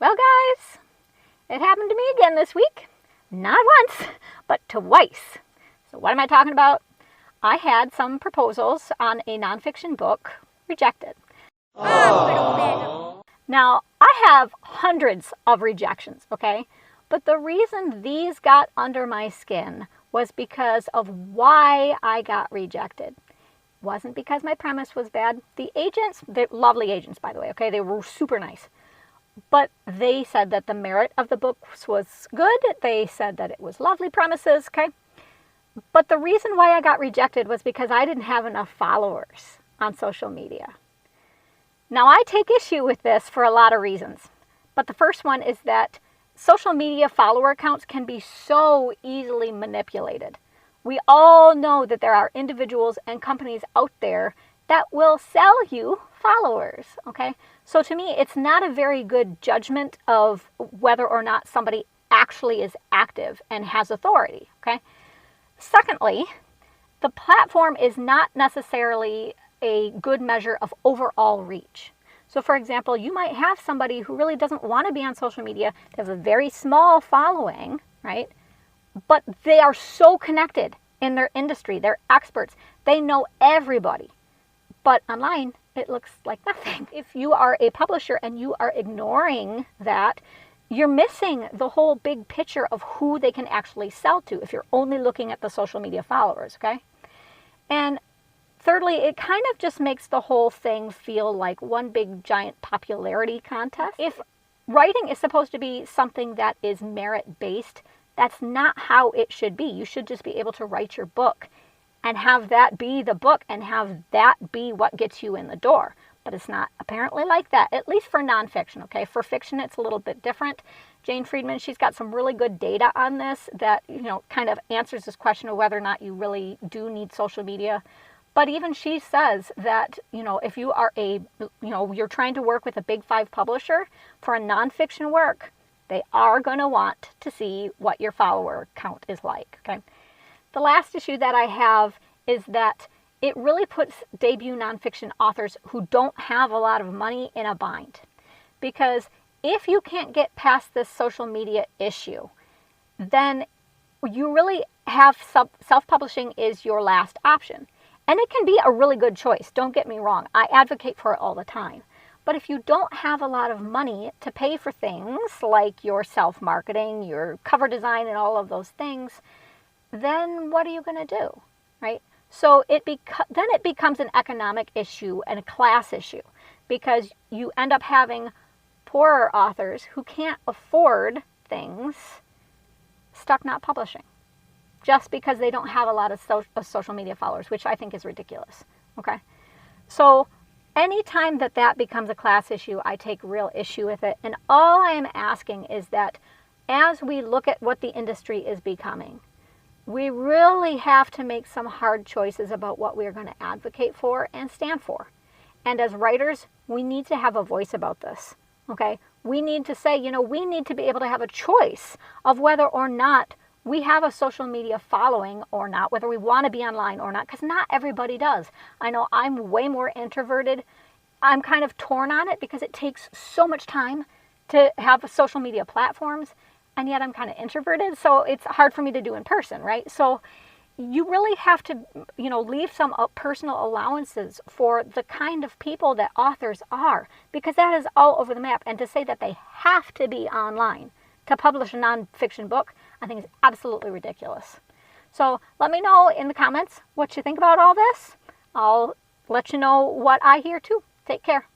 Well, guys, it happened to me again this week. Not once, but twice. So what am I talking about? I had some proposals on a nonfiction book rejected. Oh. Now, I have hundreds of rejections, okay? But the reason these got under my skin was because of why I got rejected. It wasn't because my premise was bad. The agents, they're lovely agents, by the way, okay? They were super nice. But they said that the merit of the books was good. They said that it was lovely premises, okay? But the reason why I got rejected was because I didn't have enough followers on social media. Now, I take issue with this for a lot of reasons. But the first one is that social media follower accounts can be so easily manipulated. We all know that there are individuals and companies out there that will sell you followers, okay? So to me, it's not a very good judgment of whether or not somebody actually is active and has authority, okay? Secondly, the platform is not necessarily a good measure of overall reach. So for example, you might have somebody who really doesn't want to be on social media, they have a very small following, right? But they are so connected in their industry, they're experts, they know everybody. But online, it looks like nothing. If you are a publisher and you are ignoring that, you're missing the whole big picture of who they can actually sell to if you're only looking at the social media followers, okay? And thirdly, it kind of just makes the whole thing feel like one big giant popularity contest. If writing is supposed to be something that is merit-based, that's not how it should be. You should just be able to write your book and have that be the book and have that be what gets you in the door. But it's not apparently like that, at least for nonfiction, okay? For fiction, it's a little bit different. Jane Friedman, she's got some really good data on this that, kind of answers this question of whether or not you really do need social media. But even she says that, if you are you're trying to work with a big 5 publisher for a nonfiction work, they are going to want to see what your follower count is like, okay? The last issue that I have is that it really puts debut nonfiction authors who don't have a lot of money in a bind. Because if you can't get past this social media issue, then you really have self-publishing is your last option. And it can be a really good choice, don't get me wrong. I advocate for it all the time. But if you don't have a lot of money to pay for things like your self-marketing, your cover design, and all of those things, then what are you going to do, right? So then it becomes an economic issue and a class issue because you end up having poorer authors who can't afford things stuck not publishing just because they don't have a lot of social media followers, which I think is ridiculous, okay? So anytime that becomes a class issue, I take real issue with it. And all I am asking is that as we look at what the industry is becoming, we really have to make some hard choices about what we're going to advocate for and stand for. And as writers, we need to have a voice about this, okay? We need to say, we need to be able to have a choice of whether or not we have a social media following or not, whether we want to be online or not, because not everybody does. I know I'm way more introverted. I'm kind of torn on it because it takes so much time to have social media platforms. And yet I'm kind of introverted, so it's hard for me to do in person, right? So you really have to, leave some personal allowances for the kind of people that authors are, because that is all over the map. And to say that they have to be online to publish a nonfiction book, I think is absolutely ridiculous. So let me know in the comments what you think about all this. I'll let you know what I hear too. Take care.